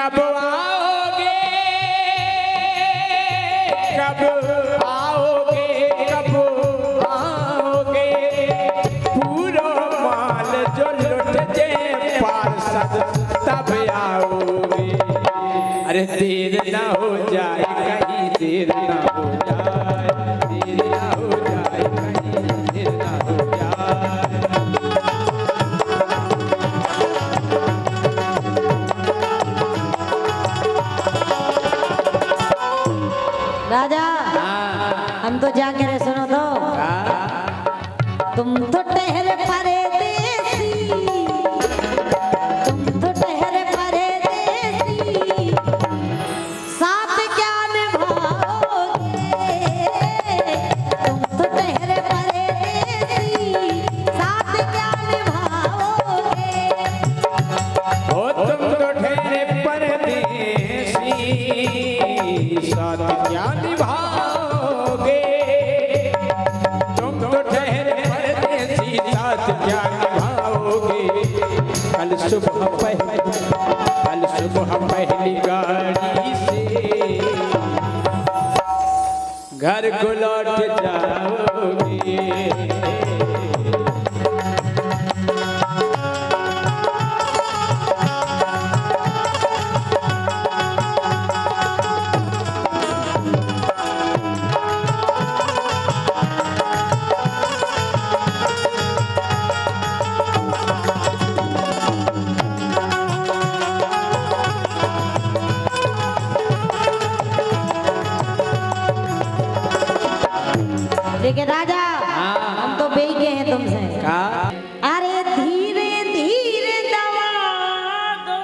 कब आओगे, कब आओगे, कब आओगे, पूरा माल जो लुट जाए पार्षद तब आओगे। अरे देर ना हो जाए कहीं, देर ना हो जाए, देर ना हो जाए कहीं, देर ना हो जाए। राजा हम तो जाके रे सुनो तो तुम तो ठहरे परदेसी, तुम तो ठहरे परदेसी, साथ क्या निभाओगे, तुम तो ठहरे परदेसी, साथ क्या निभाओगे। ओ तुम तो ठहरे परदेसी, साथ क्या निभाओगे, तुम तो ठहरे परदेसी, साथ क्या निभाओगे। कल सुबह पहली गाड़ी से घर को लौट जाओगे। लेकिन राजा हम तो बेई के हैं तुमसे। अरे धीरे धीरे दबा दो।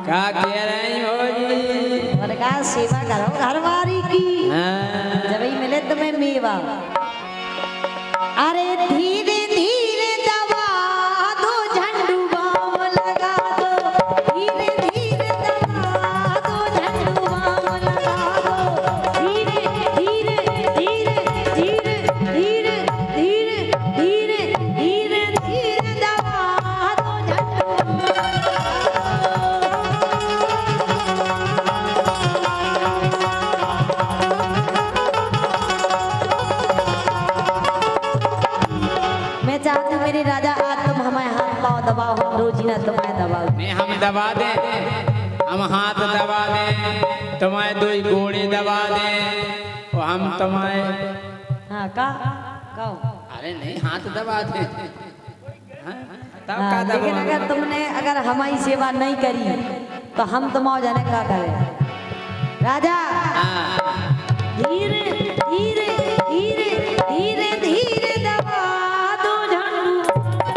क्या कह रही हो जी? और कहा सेवा करो घरवारी की, जब ही मिले तुम्हें मेवा। अरे धीरे धीरे दबा दो, झंडू बाम लगा दो, धीरे धीरे दबा दो, झंडू बाम लगा दो, धीरे धीरे धीरे धीरे धीरे धीरे धीरे धीरे धीरे दबा दो, झंडू मैं चाहती हूँ मेरे राजा आज तुम हमारे हाथ पाँव दबाओ, हम रोजी ना तुम्हारे दबाओ। नहीं हम दबा दें, हम हाथ दबा दें, तुम्हारे दो घोड़े दबा दें, और हम तुम्हारे हाँ कहो। अरे नहीं हाथ दबा दें, तब का हाँ, लेकिन दबा। अगर तुमने अगर हमारी सेवा नहीं करी तो हम तुम्हारे जाने क्या करें। राजा धीरे धीरे धीरे धीरे धीरे दबा दो, झंडू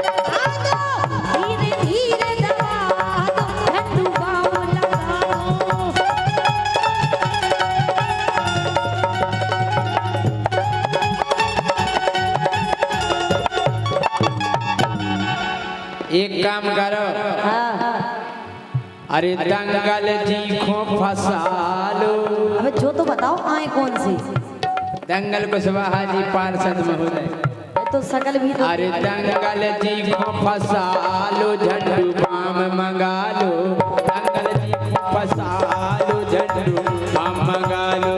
लगा दो, धीरे धीरे दबा दो, झंडू बाम लगा दो। एक काम करो, हाँ अरे दंगल जी को फंसा लो। अबे जो तो बताओ आए कौन सी। दंगल कुशवाहा जी पार्षद महोदय। तो सकल भी तो अरे दंगल जी को फंसा लो, झंडू बाम मंगा लो, दंगल जी को फंसा लो, झंडू बाम मंगा लो।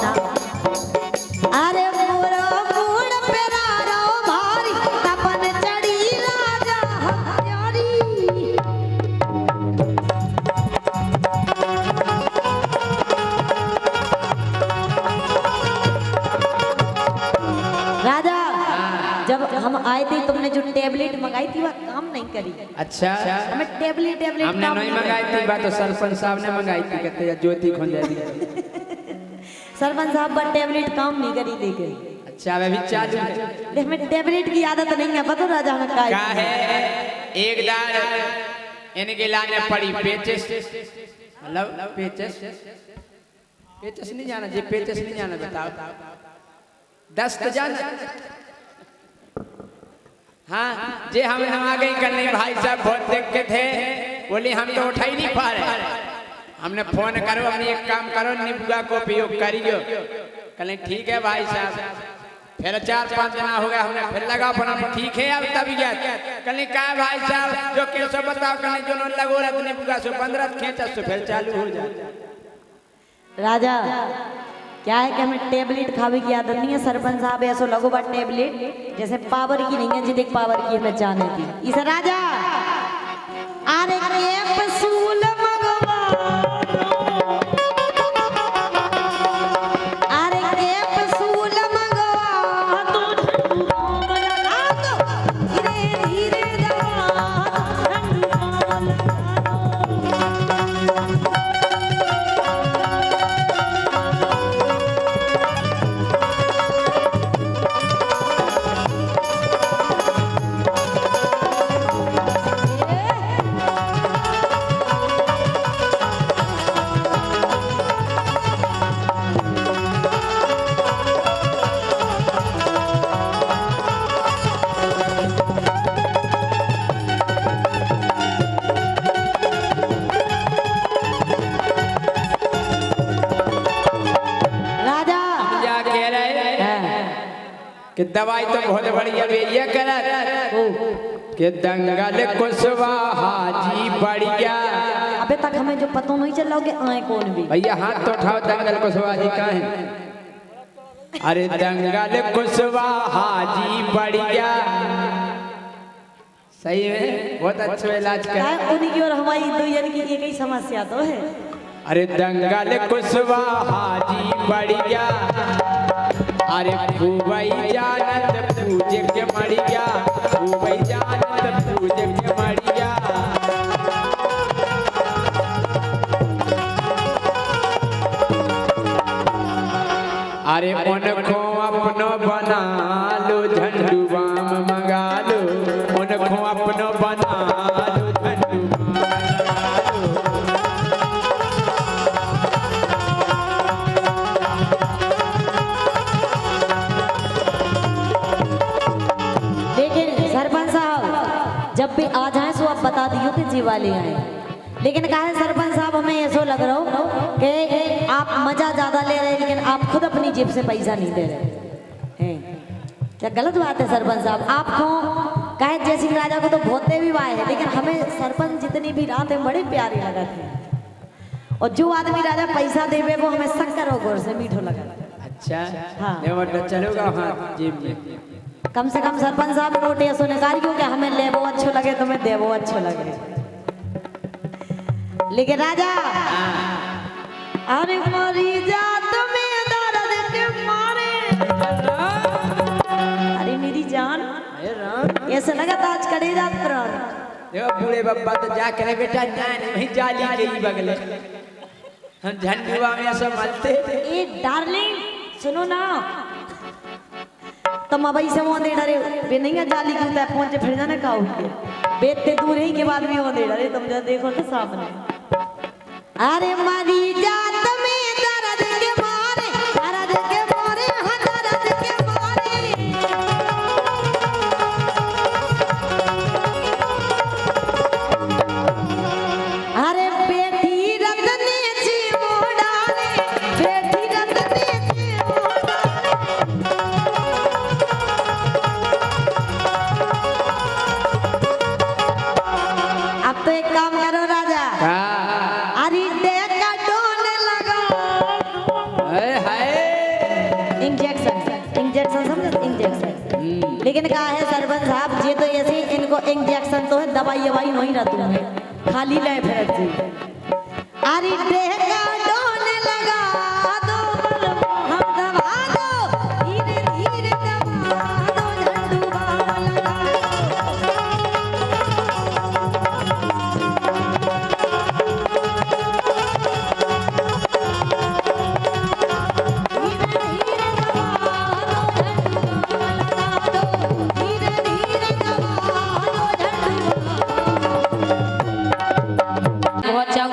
आओ ना। अरे मोरा मूड पेरारो भारी तपन चढ़ी राजा हमारी। राजा जब हम आए थे तुमने जो टेबलेट मंगाई थी वह काम नहीं करी। अच्छा हमें टेबलेट हमने काम नहीं मंगाई थी, बात तो सरपंच साहब ने मंगाई थी, कहते हैं ज्योति खोंजा दी। सरपंच साहब पर टेबलेट काम नहीं करी देखे। अच्छा अभी चालू है। देख हमें टेबलेट की आदत नहीं है, पता राजा हमें क्या है एक दार इनके लाने पड़ी पेचेस, मतलब पेचेस पेचेस नहीं जाना जी, पेचेस नहीं जाना बताओ, दस्त जाना। हाँ जे हम आ गई करने भाई साहब बहुत देख के थे, बोले हम तो उठा ही नहीं पा रहे। हमने फोन करो, हमने एक काम करो निबुआ को उपयोग करियो। कहले ठीक है भाई साहब। फिर 4-5 दिन हो गया, हमने फिर लगा बना ठीक है अब तबीयत। कहले क्या भाई साहब जो कैसे बताओ, कहले जो न लगो रहा निबुआ से 15 खींचा से फिर चालू हो जाए। राजा क्या है कि हमें टेबलेट खावे की आदत नहीं है। सरपंच साहब ऐसा लगो बा टेबलेट जैसे पावर की नहीं है, जितने पावर की हमें जाने की। इसे राजा अरे कैप्सूल मंगवा, अरे कैप्सूल मंगवा तो झंडू बाम लगा दो, धीरे धीरे दबा झंडू बाम लगा दो। कि दवाई तो बहुत बढ़िया ये करत कि दंगल कुशवाहा जी बढ़िया। अबे तक हमें जो पता नहीं चल रहा कि आए कौन भी। भैया हाथ तो उठाओ, दंगल कुशवाहा जी का है। अरे दंगल कुशवाहा जी बढ़िया, सही है, बहुत अच्छा इलाज कर। उन्हीं की और हमारी दो जन की एक ही समस्या तो है। अरे दंगल कुशवाहा जी बढ़िया, अरे खूबई जानत पूजे के मरिया, खूबई जानत पूजे के मरिया। अरे उनको अपनो बना लो, झंडू बाम मंगा लो, उनको अपनो बना लो, झंडू बाम मंगा लो। सरपंच साहब जब भी आ जाए सो आप बता दियो कि जी वाले आए। लेकिन कहा है सरपंच साहब हमें ऐसा लग रहा हो कि आप मजा ज्यादा ले रहे हैं, लेकिन आप खुद अपनी जेब से पैसा नहीं दे रहे हैं। क्या गलत बात है सरपंच साहब? आपको कहे जय सिंह राजा को तो भोते भी वाए है, लेकिन हमें सरपंच जितनी भी रात है बड़े प्यारे लगा थे। और जो आदमी राजा पैसा देवे वो हमें शक्कर और गोर से मीठो लगा। अच्छा हाँ चलोगा हाँ जेब में। कम से कम सरपंच साहब नोट ऐसा निकालियो कि हमें लेवो अच्छो लगे तुम्हें देवो अच्छो लगे। लेकिन राजा अरे मरी जात में दर्द के मारे, अरे मेरी जान ऐसा लगा था आज करे रात प्राण। देखो बूढ़े बब्बा तो जा करे बेटा जान वहीं जाली के ही बगले हम झंडुआ में सब मलते। ए डार्लिंग सुनो ना, तुम अब ऐसे वो दे डरे वे नहीं है जाली की उतर पहुंचे फिर जाने का हुई बेते दूर ही के बाद भी वो दे डरे। तुम जब देखो तो सामने अरे मरी जात में दर्द के मारे, दर्द के मारे, हाँ दर्द के मारे। अरे बेटी रतने जी मोड़ारे, बेटी रतने जी मोड़ारे। अब तो एक काम करो राजा, अरे देखा लेकिन कहा है सरपंच साहब ये तो ऐसे इनको इंजेक्शन तो है, दवाई ववाई नहीं रहती है, खाली ले फिर जी। अरे देगा डोने लगा दो हम दबा दो, धीरे धीरे दबा दो, झंडू बाबा लगा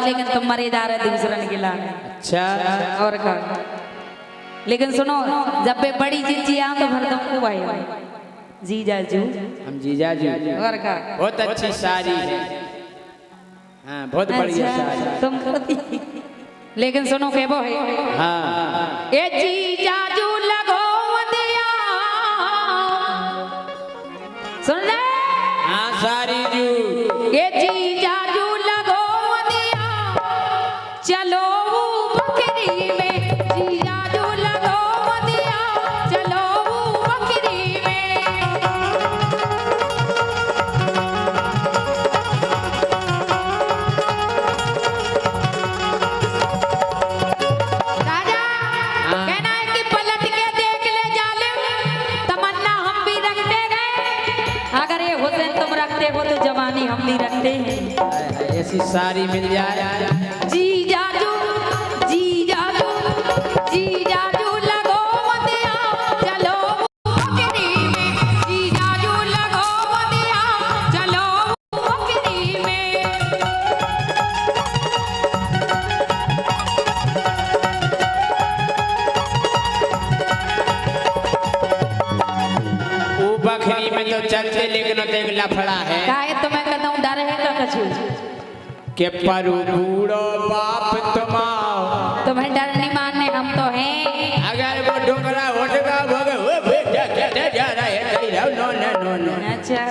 लेकिन तुम मरेदार है दूसरन के लाने। अच्छा और का लेकिन सुनो जब पे बड़ी चीज आम तो भर तुमको भाई जीजा जू हम जीजा जी और का बहुत अच्छी साड़ी है। हाँ बहुत बढ़िया साड़ी। तुम करती लेकिन सुनो के वो है हाँ ए जीजा जू लगो दिया सुन ले हाँ सारी जू ए जीजा जू लगो दिया चलो बकरी में जीजा जू लगो दिया चलो बकरी में राजा कहना है कि पलट के देख ले जालिम तमन्ना हम भी रखते गए अगर ये हुसैन तुम रखते हो तो जवानी हम भी रखते हैं। ऐसी साड़ी मिल जाए जी जाजू लगो मदिया चलो बकरी में जी जाजू लगो मदिया चलो बकरी में वो बकरी में तो चलते लेकिन देख लफड़ा है काहे तुम्हें कहता हूँ डर है का कछु के परू बूढ़ो बाप तुम्हारा तुम्हें डर नहीं मानने हम तो हैं। अगर वो ढोकरा उठगा भगे वो बेटा क्या जा रहा है कह रहा नो नो नो अच्छा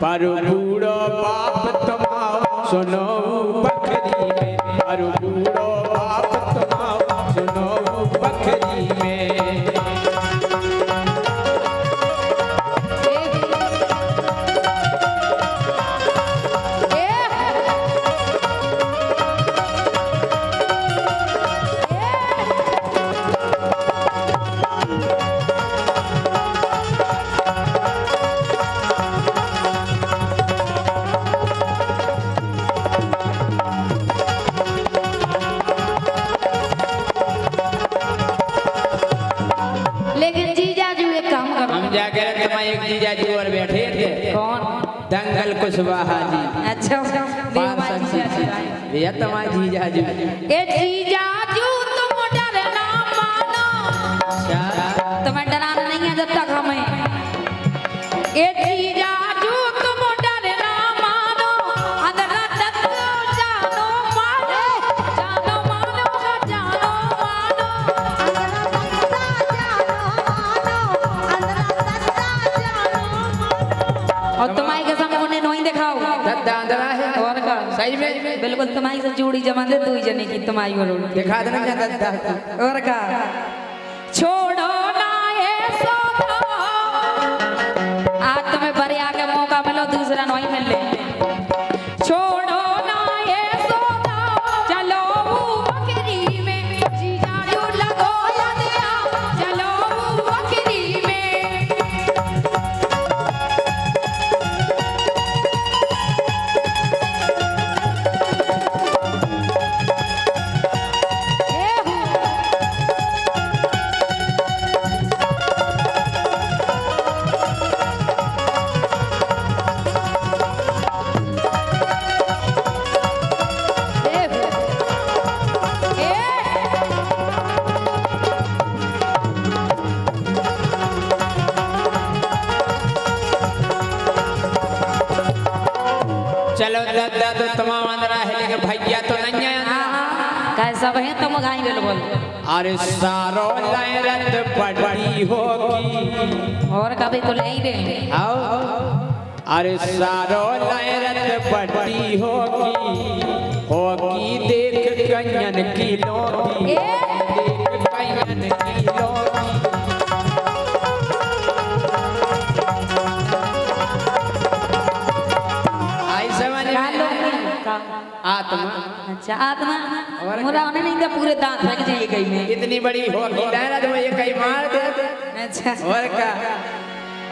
परू बूढ़ो बाप तुम्हारा सुनो बकरी में परू बूढ़ो बाप तुम्हारा सुनो बकरी में लेकिन जीजा जी एक काम करो हम जाके तुम्हारे एक जीजा जी और बैठे थे कौन दंगल कुशवाहा जी अच्छा भैया तुम्हारे जीजा जी ए जीजा जू तुम डर ना मानो तुम्हें डराना नहीं है जब तक हमें ए जीजा जू तुम डर ना मानो अंदर तक जानो मानो जानो मानो जानो मानो अंदर तक जानो मानो और तुम्हारी कसम उन्हें नहीं दिखाओ दद्दा अंदर है और का सही में बिल्कुल तुम्हारी से जोड़ी जमा दे दो ही जने की तुम्हारी और दिखा देना क्या दद्दा और का छोड़ो ना ये सौदा आज तुम्हें बड़े आके मौका मिलो दूसरा नहीं मिल ले छोड़ो ना ये सौदा चलो बकरी में जीजा जू लगो दिया चलो बकरी में चलो दद्दा तो तमाम अंदर है लेकिन भैया तो नहीं है कैसा है तुम गाई बोल अरे सारो लहरत पड़ी होगी और कभी तो ले ही दे आओ अरे सारो लहरत पड़ी होगी देख कन्यन की लोगी देख कन्यन की लोगी अच्छा आत्मा मोरा होने नहीं था पूरे दांत फेंक जाइए कहीं में। इतनी बड़ी हो गई डायरा तो ये कहीं मार दे। अच्छा और क्या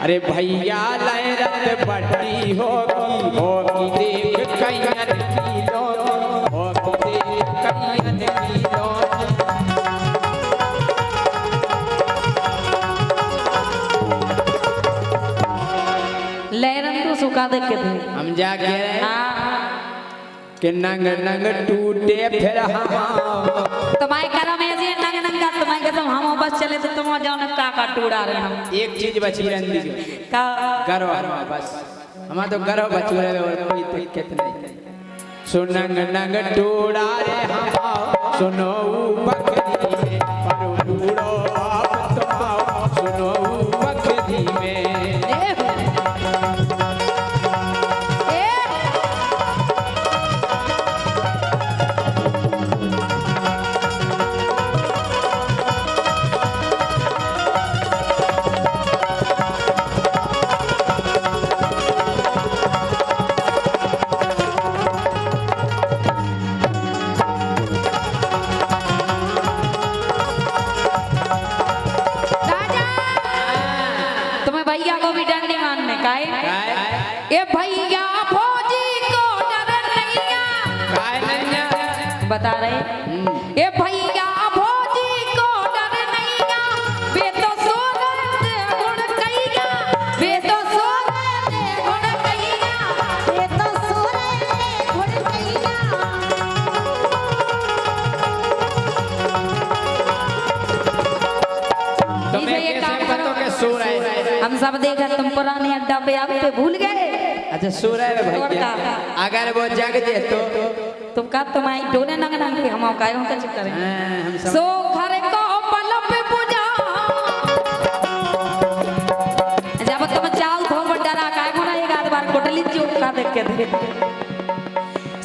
अरे भैया लाए रत बड़ी होगी देख कैयन किलो होगी देख कैयन किलो। लहरन तो सुखा देख के थे हम जा के हाँ कि नंग नंग टूटे फिर हम तुम्हारे घर में ऐसे नंग नंगा तुम्हारे घर हम बस चले तो तुम जाओ ना का टूड़ा रहे हम। एक चीज बची रही का गर्व बस हमारा तो गर्व बच रहे और कोई दिक्कत नहीं। सुनंग नंग टूड़ा रे हम सुनो बकरी में पर उड़ो आप तुम सुनो बकरी में। भैया को भी डंडे मारने का है। ये भैया फौजी को डर नहीं बता रहे। ये भैया फौजी को डर नहीं बे तो सोने गुण कहिया बे तो सोने गुण कहिया बे तो सोने गुण कहिया। तुम्हें कैसे पता के सो रहे हम सब देखा तुम पुराने अड्डा पे आते भूल गए। अच्छा सो रहे भैया अगर वो जग जे तो तुम का तुम्हारी डोने नंग नंग के हम कायों का चक्कर है। सो घर को पलप पूजा जब तुम चाल थो बड़ा काय मोरा एक आध बार कोटली चोक का देख के दे।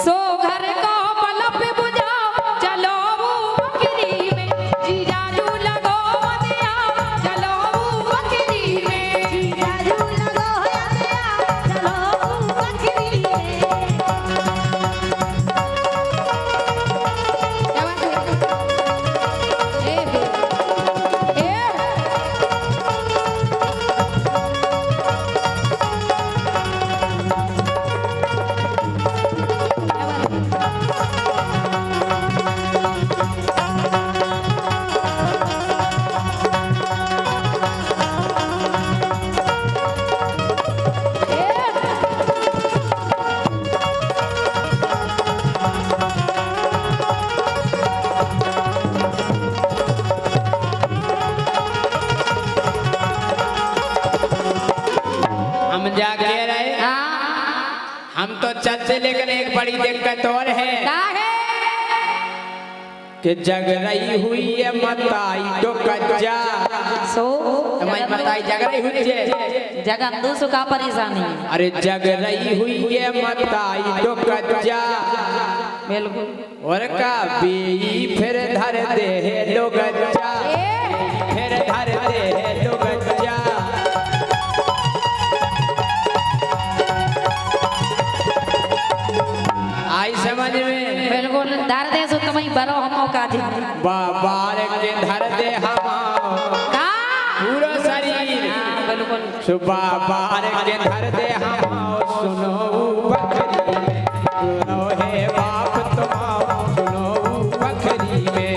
सो घर को पलप पूजा चलो बकरी में जीजाजू लगो दिया चलो बकरी में जीजाजू लगो दिया चलो बकरी में। हम जाके रहे हम तो चलते लेकिन एक बड़ी दिक्कत और है कि जग रही हुई है मताई तो कच्चा। सो तुम्हारी मताई जग रही हुई है जगह दूसरों का परेशानी। अरे जग रही हुई है मताई तो कच्चा बिल्कुल और का बी फिर धर दे है लोग कच्चा फिर धर दे है लोग कच्चा। आई समझ में बिल्कुल धर दे सो तुम्हें बरो हम का जी बाबार के धर दे हम पूरा शरीर बिल्कुल सुबह बार के धर दे हम सुनो बकरी में सुनो है बाप तुम सुनो बकरी में।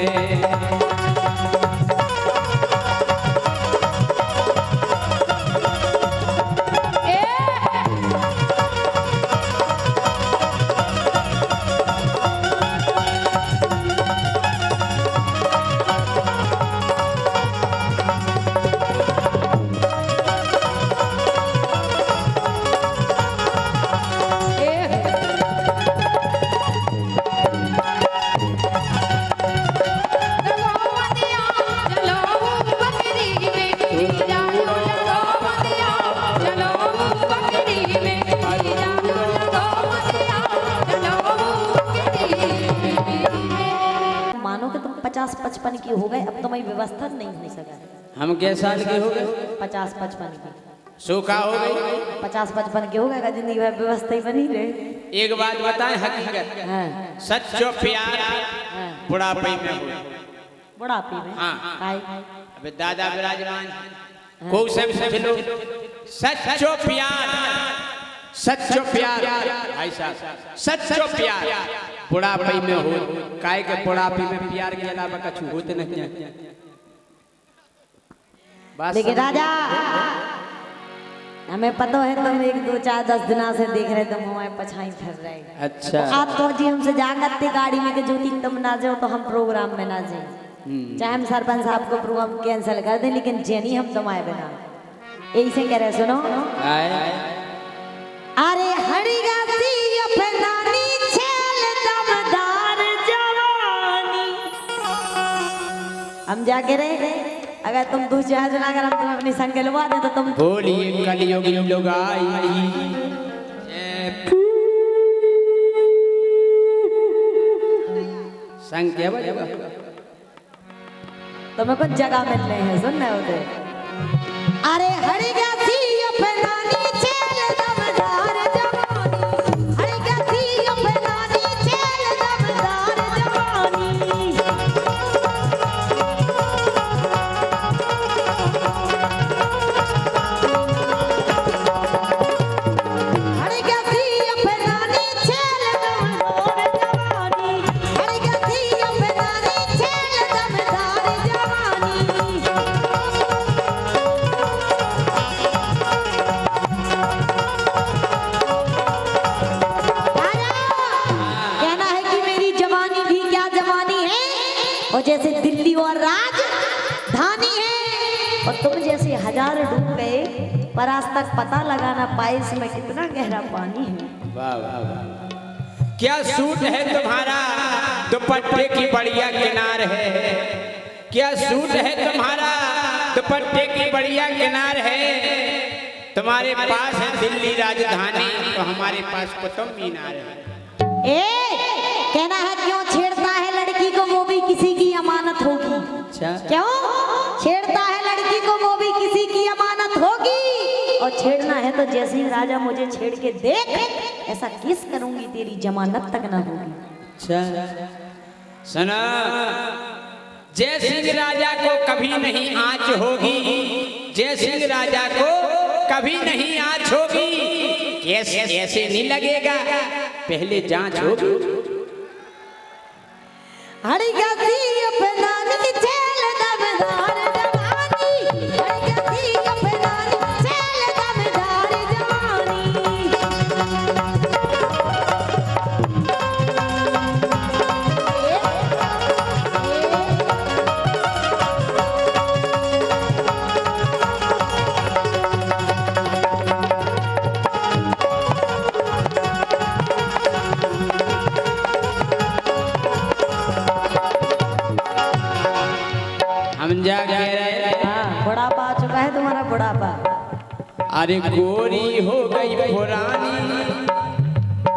मानो कि तुम 50-55 की हो गए अब तुम्हारी व्यवस्था नहीं हो सका। हम के साल के हो गए 50-55 की सूखा हो गई 50-55 के हो गए जिंदगी में व्यवस्था ही बनी रहे। एक बात बताएं हकीकत, हाँ सच्चो प्यार हाँ बुढ़ापे में हो। बुढ़ापे में हाँ। काहे? अबे दादा विराजमान को सब समझ लो, सच्चो प्यार, सच्चो प्यार भाई साहब, सच्चो प्यार बुढ़ापे में हो। काहे के बुढ़ापे में प्यार के अलावा कुछ होते नहीं है। लेकिन राजा हमें पता है तुम 1 2 4 10 दिना से देख रहे तुम हमारे पछाई फिर रहे। अच्छा आप तो जी हमसे जागत थे गाड़ी में कि ज्योति तुम ना जाओ तो हम प्रोग्राम में ना जाए, चाहे हम सरपंच साहब को प्रोग्राम कैंसिल कर दें लेकिन जेनी हम तुम्हारे बिना यही से कह रहे सुनो। अरे हरिगा सी अपनानी छेल दमदार जवानी हम जाके रहे। अगर तुम 2 4 जना अगर हम तुम अपनी संग लुआ दे तो तुम बोलिए कलयुग लोग आई संग क्या बजेगा तुम्हें कुछ जगह मिल रहे हैं सुन रहे होते। अरे हरिगा सी अपनानी छेल दमदार जवानी, हरिगा सी अपनानी छेल दमदार जवानी। हरिगा सी अपनानी छेल दमदार जवानी, हरिगा सी अपनानी छेल दमदार जवानी। कहना है कि मेरी जवानी भी क्या जवानी है, और जैसे दिल्ली और राजधानी है, और तुम जैसे 1000 डूब गए पर आज तक पता लगाना पाए इसमें कितना गहरा पानी है। वाह वाह वाह, क्या सूट है तुम्हारा दुपट्टे की बढ़िया किनार है, क्या सूट है तुम्हारा दुपट्टे की बढ़िया किनार है। तुम्हारे पास है दिल्ली राजधानी तो हमारे पास कुतुब मीनार है। ए कहना है क्यों छेड़ता है लड़की को वो भी किसी की अमानत होगी। अच्छा क्यों छेड़ता है लड़की को वो भी किसी की अमानत होगी, और छेड़ना है तो जैसे ही राजा मुझे छेड़ के देख ऐसा किस करूंगी तेरी जमानत तक ना होगी। अच्छा सुना, जय सिंह राजा को कभी नहीं आँच होगी, जय सिंह राजा को कभी नहीं आँच होगी। कैसे ऐसे नहीं लगेगा, पहले जांच होगी। हरिगा सी अपनानी छेल दमदार जवानी, हरिगा सी अपनानी छेल दमदार जवानी। हम जा कह रहे हाँ, बुढ़ापा आ चुका है तुम्हारा बुढ़ापा। अरे गोरी हो गई पुरानी।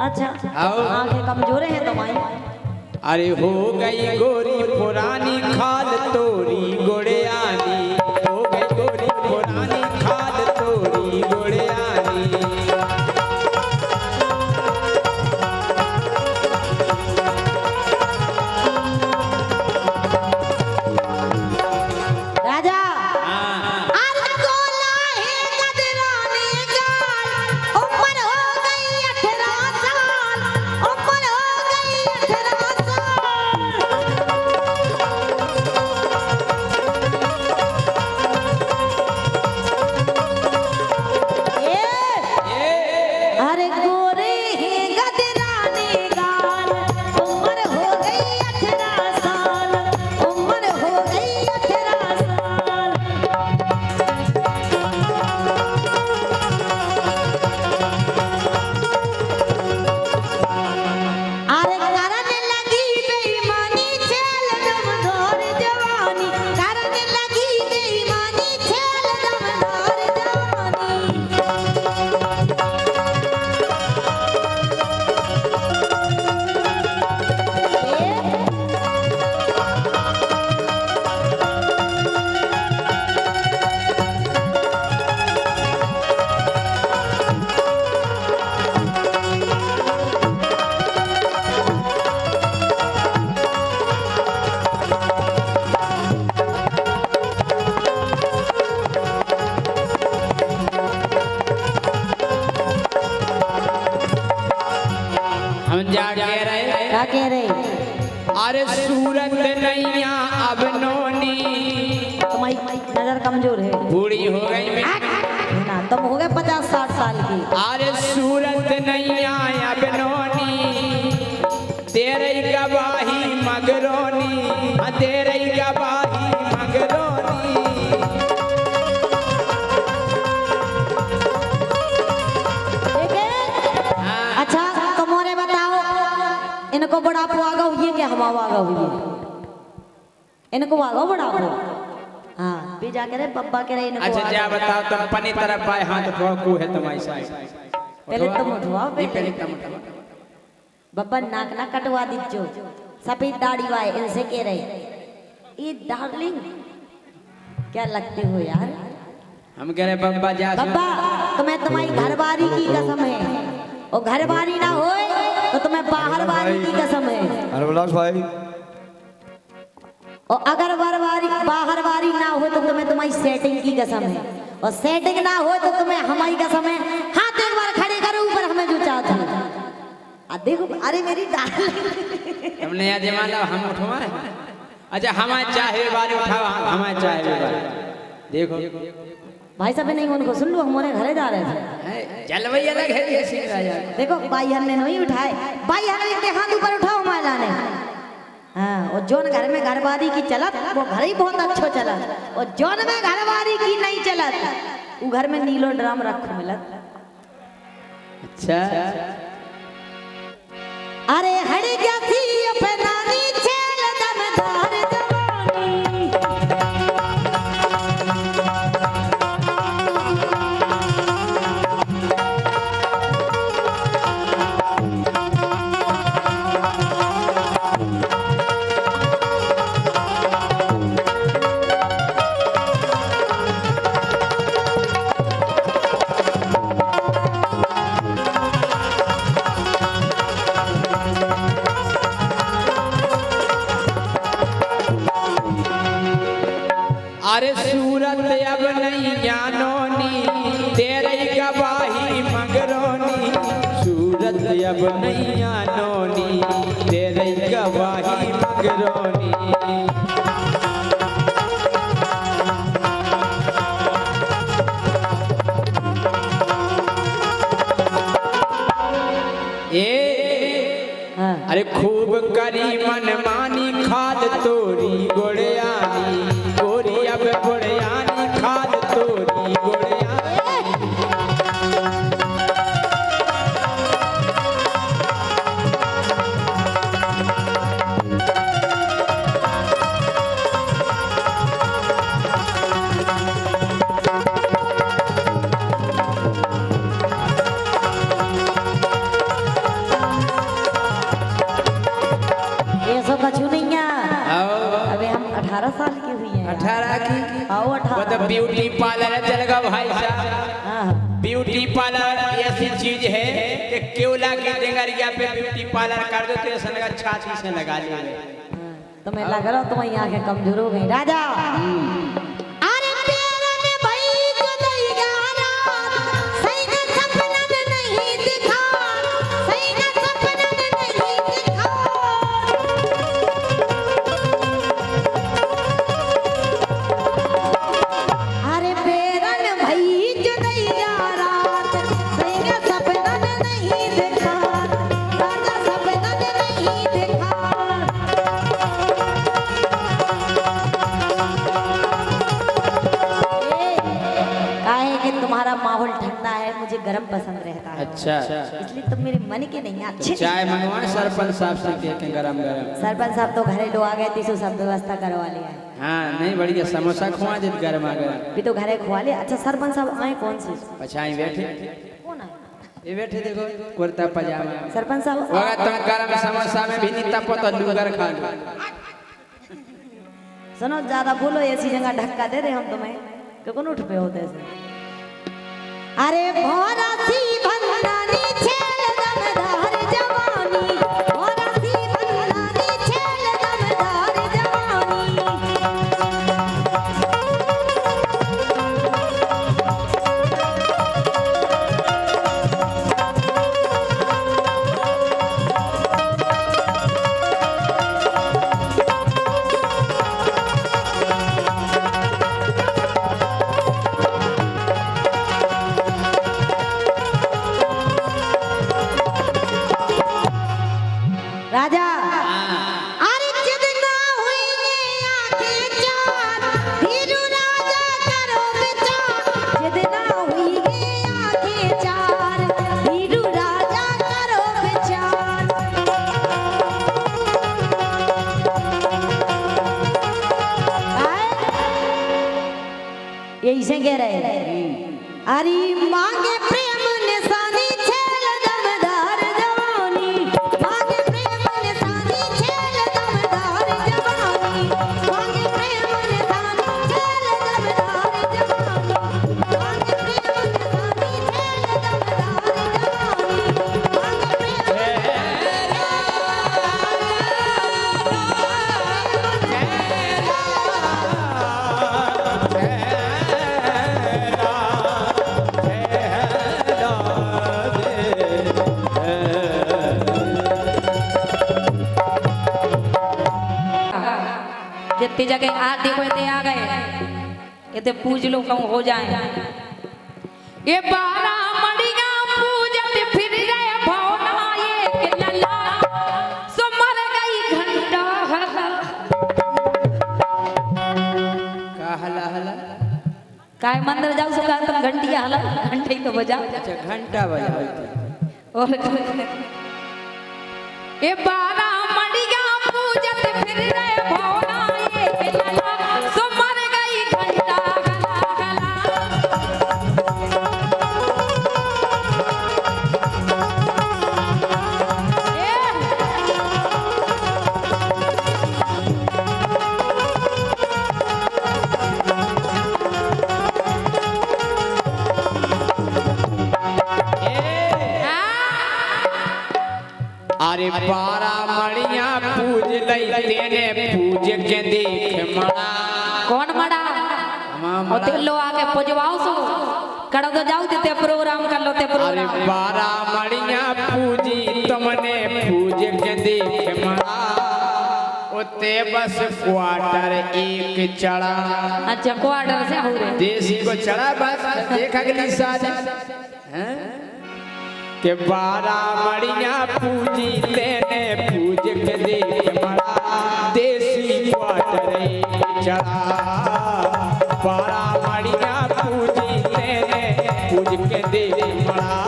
अच्छा आओ। आंखें कमजोर हैं तुम्हारी। अरे हो गई गोरी पुरानी खाल तोरी गुड़ियानी, हो गई गोरी पुरानी खाल तोरी गुड़ियानी। राजा हाँ, अरे गोला है गदरानी गाल, उम्र हो गई 18 साल, उम्र हो गई 18 साल। अरे सूरत नैया अब नोनी, तुम्हारी नजर कमजोर है, बूढ़ी हो गई मैं ना तुम हो गए 50-60 साल की। अरे सूरत नैया अब नोनी, तेरे गवाही मगरोनी, तेरे गवाही मगरोनी। ठीक है? अच्छा कमोरे बताओ, इनको बुढ़ापो आगा हुई क्या हम आगा हुई है? इनको आगा बुढ़ापो? हाँ भी जा करे पप्पा करे इनको। अच्छा जा बताओ तुम अपनी तरफ आए हाथ ठोकू है तुम्हारी साइड। पहले तुम उठवाओ, पहले तुम बब्बा नाक ना कटवा दीजो, सफेद दाढ़ी वाले इनसे कह रहे ये डार्लिंग क्या लगते हो यार। हम कह रहे बब्बा जा बब्बा तुम्हें तुम्हारी घरवारी की कसम है, और घरवारी ना होए तो तुम्हें बाहर वाली की कसम है। अरे विलास भाई, और अगर बाहर वारी ना हो तो तुम्हें तुम्हारी सेटिंग की कसम है, और सेटिंग ना हो तो तुम्हें हमारी कसम है। हाथ एक बार खड़े करो ऊपर, हमें जो चाहते हो। देखो अरे मेरी डार्लिंग तुमने आज मान लो हम उठवाए। अच्छा हमारे चाहे बारे उठाओ, हमारे चाहे बारे देखो भाई साहब नहीं उनको सुन लो, हमारे घरे जा रहे थे। जलवई अलग है ये सीन राजा। देखो भाई हमने नहीं उठाए, भाई हमने हाथ ऊपर उठाओ हमारे लाने। हाँ और जोन घर में घरवारी की चलत वो घर ही बहुत अच्छा चलत, और जोन में घरवारी की नहीं चलत वो घर में नीलो ड्राम रखो मिलत। अच्छा अरे हड़ गया थी अपनानी छेल दमदार जवानी। अरे सूरत अब नहीं जानोनी, तेरे गवाही मगरोनी। सूरत अब नहीं जानोनी, तेरे गवाही मगरोनी। अरे खूब करी मनमानी खाद तोरी गोड़ियानी, गोरी अब गोड़ियानी खाद तोरी गोड़ियानी। अबे हम 18 साल की हुई हैं। 18 की? आओ वो 18। तो ब्यूटी पार्लर चल गया भाई साहब। हाँ ब्यूटी पार्लर ऐसी चीज है कि केवला की डेंगरिया पे ब्यूटी पार्लर कर दो तो ऐसा लगा छाती से लगा लेंगे। तुम्हें लग रहा हो तुम्हारी आंखें कमजोर हो गई राजा। अरे प्यारा ने भाई जो दैया रात, सही का सपना ने नहीं दिखा, सही का सपना ने नहीं दिखा। अरे प्यारा ने भाई जो दैया रात, सही का सपना ने नहीं दिखा, राजा सपना ने नहीं दिखा। काहे कि तुम्हारा माहौल ठंडा है, मुझे गर्म पसंद रहता है। अच्छा इसलिए तुम मेरे मन के नहीं अच्छे। चाय मंगवा सरपंच साहब से कह के गरम गरम। सरपंच साहब तो घरे लोग आ गए थे, सब व्यवस्था करवा लिया है। हाँ नहीं बढ़िया समोसा खुआ दे गरम आ गया। भी तो घरे खुआ लिया। अच्छा सरपंच साहब आए कौन से? अच्छा ही बैठे, कौन आए? ये बैठे देखो कुर्ता पजामा। सरपंच साहब होगा तुम गरम समोसा में भी नहीं तपो तो लूगर खा लो। सुनो ज्यादा बोलो, ऐसी जगह धक्का दे रहे हम तुम्हें कि कौन उठ पे होते ऐसे। अरे भोरा सी भंडानी छेल दमदार जवानी, भोरा सी भंडानी छेल दमदार जवानी। ऐसे कह रहे अरे मांगे प्रेम निशानी छेल दमदार जवानी मांगे प्रेम निशानी छेल दमदार जवानी मांगे प्रेम निशानी छेल दमदार जवानी मांगे प्रेम निशानी छेल दमदार जितनी जगह आज देखो इतने आ गए इतने पूज लो कहूँ हो जाए ये बारा मड़िया पूजत फिर गए भौना ये के लल्ला सो मर गई घंटा का हला हला काय मंदिर जाओ सो का तुम घंटी हला घंटे ही तो बजा अच्छा घंटा बजा और ये बारा मड़िया पूजत फिर गए भौना ये के लल्ला सो मर गई घंटा गला गला अरे बारा मड़िया पूज लई तेने पूज के देख मड़ा कौन मड़ा और ते लो आके पुजवाओ सो कड़ो तो जाओ ते प्रोग्राम कर लो ते अरे प्रोग्राम बारा मड़िया पूजी तुमने पूज के देख मड़ा ओते बस क्वार्टर एक चढ़ा अच्छा क्वार्टर से हो रे देसी को चढ़ा बस देख अगली शादी हैं के बारा मड़िया पूजी तेने पूज के देख मड़ा देसी क्वार्टर चढ़ा बारा मड़िया पूजी तेने पूज के देख मड़ा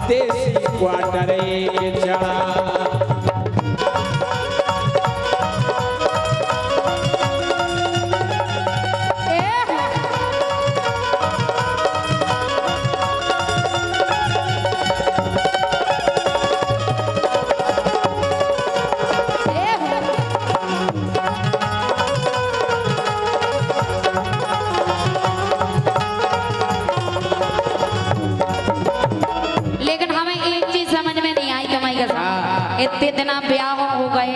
देसी क्वार्टर चढ़ा लेकिन हमें एक चीज समझ में नहीं आई कमाई का साथ इतने दिन ब्याह हो गए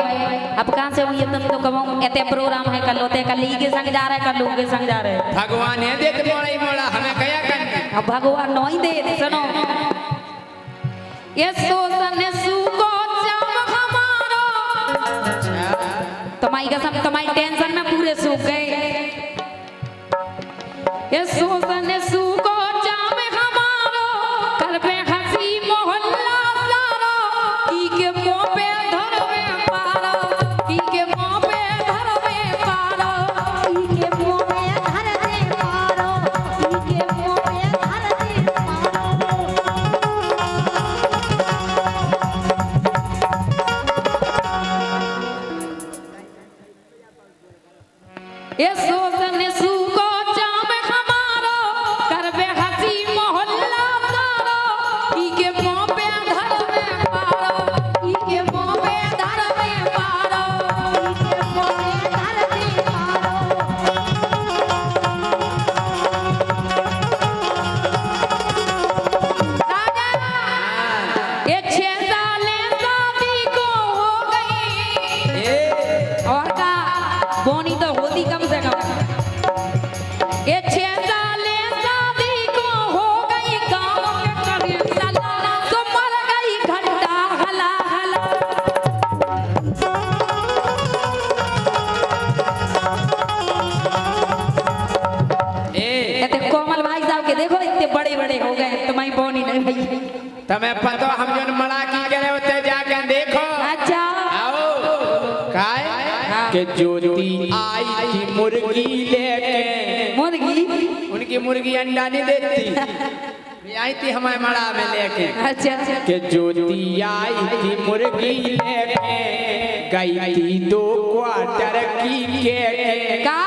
अब कहाँ से हुई तुम तो कहो इतने प्रोग्राम है कर लो ते कल के संग जा रहे कर लो के संग जा रहे भगवान है देते मोड़ा मोड़ा हमें कया करना अब भगवान नहीं दे सुनो ये सोसन सुको जब हमारो तुम्हारी कसम तुम्हारी टेंशन में पूरे सूख गए ये सोसन सुको जब हमारो कल पे हंसी मोहल्ला सारो ई के मुंह पे धरवे पारो ई के मुंह पे धरवे पारो ई के मुंह में धर दे मारो ई के मुंह में धर दे मारो ये सोसन सुको जाम हमारो करबे हंसी मोहल्ला सारो ई के मुंह पे धरवे पारो ई के मुंह पे धरवे पारो ई के मुंह में धर दे मारो राजा ये 6 साल शादी को हो गई और का बोनी तो होती कम से कम ये 6 साल शादी को हो गई गाँव के करीब साला तो मर गई घंटा हला हला इतने कोमल भाई साहब के देखो इतने बड़े बड़े हो गए तुम्हारी बोनी नहीं भई तुम्हें पता हम जो मड़ा की करे होते जाके देखो अच्छा आओ काय के ज्योति आई थी मुर्गी लेके मुर्गी उनकी मुर्गी अंडा नहीं देती ये आई थी हमारे मड़ा में लेके अच्छा के ज्योति आई थी मुर्गी लेके गई थी 2 क्वार्टर की के का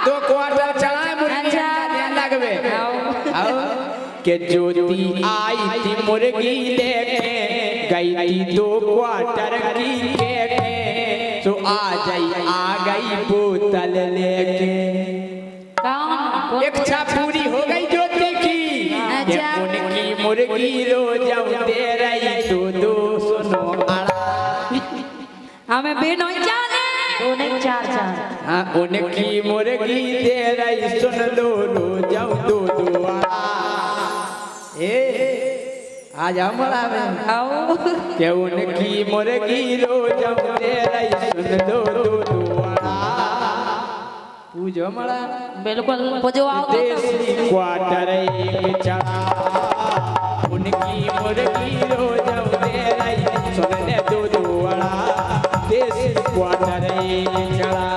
2 क्वार्टर चढ़ाए मुर्गी अच्छा। अंडा देने लग लगवे आओ के ज्योति आई थी मुर्गी लेके गई थी 2 क्वार्टर की के तो आ गई बोतल लेके कौन इच्छा पूरी हो गई ज्योति की अच्छा। उनकी मुर्गी रोज दे रही 2 सुनो आड़ा हमें बेनोई जाने 2 नहीं 4 4 हाँ उनकी मुर्गी दे रही सुन लो रोज 2 आड़ा ए आ जाओ मरा में आओ के उनकी मुर्गी रोज दे रही सुन लो 2 आड़ा पूजो मरा बिल्कुल पुजो आओ तो देसी क्वार्टर एक चढ़ा उनकी मुर्गी रोज दे रही सुन ले 2 आड़ा देसी क्वार्टर एक चढ़ा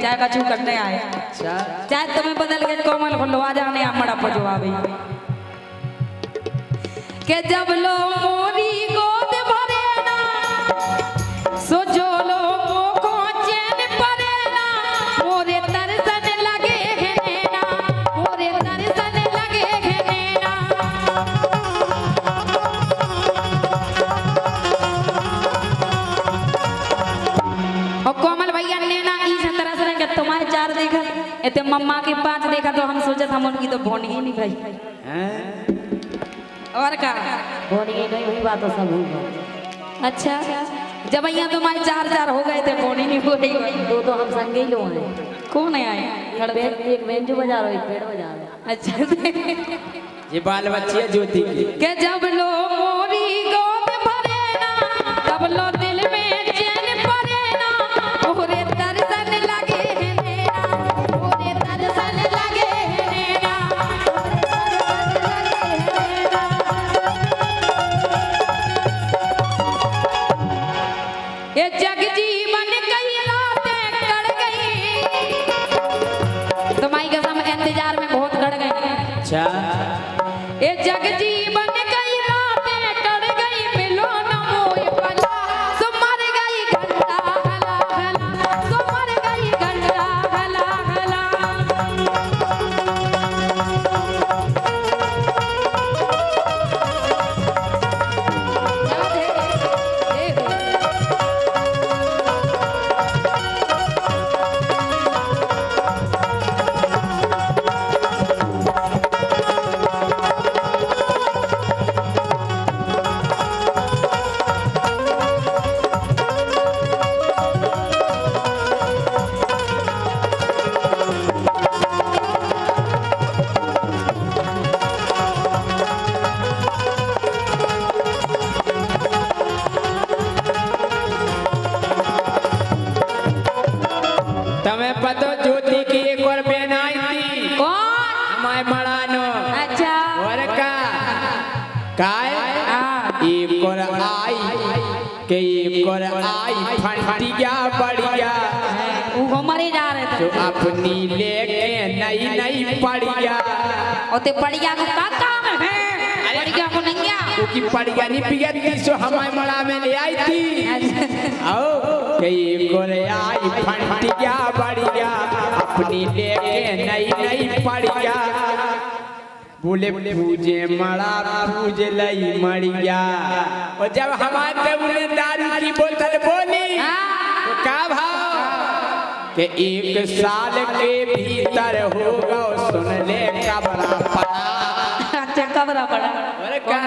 चाहे कछु करने आए चाहे तुम्हें बदल के कोमल फुलवा जाने हमारा पजवाबी के जब लो मोरी गोद भरे ना सो जो लो को चैन परे ना मोरे तरसन लगे है नैना मोरे तरसन लगे है नैना और कोमल भैया ने ना तुम्हारे 4 देखा इतने मम्मा के 5 देखा तो हम सोचा हम उनकी तो बोनी ही नहीं भाई और का बोनी नहीं हुई बात तो सब हुई अच्छा जब यहाँ तुम्हारे 4 हो गए थे बोनी नहीं हो रही 2 तो हम संगे ही लो हैं कौन है आए एक बेंजू बजा रहा है एक पेड़ बजा रहा है अच्छा ये बाल बच्ची है ज्योति की के जब लो मोरी गोद भरे ना तब लो दिल में चैन परे ना मोरे तरसन लगे है नैना मोरे तरसन लगे है नैना ये जग जीवन कई रातें कट गई तुम्हारी कसम इंतजार में बहुत कट गई अच्छा ये जग जीवन कई रातें कट गई मिलो न मोए पला सो मर गई घंटा हला हला सो मर गई घंटा हला हला तुम्हें पता ज्योति की एक और बहन आई थी कौन हमारे मड़ानो अच्छा और का काय एक और आई के एक और आई फंटिया बढ़िया वो हमारे जा रहे थे जो अपनी लेके नई पड़िया और ते पड़िया को का काम है पड़िया को नहीं आ क्योंकि पड़िया नहीं पियत थी सो हमारे मड़ा में ले आई थी आओ के एक और आई फंटिया बढ़िया अपनी लेके नई पड़िया बोले पूजे मड़ा पूज लई मड़िया और जब हमारे टेबल दारू की बोतल बोली तो का भाव के 1 साल के भीतर होगा सुन ले कबरा पड़ा अच्छा कबरा पड़ा और का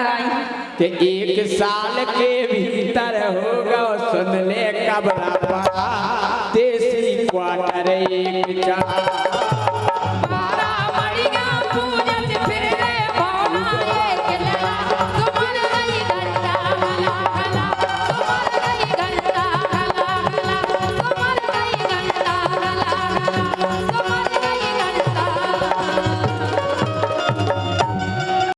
के 1 साल के भीतर होगा सुन ले कबरा पड़ा देसी क्वार्टर एक चढ़ा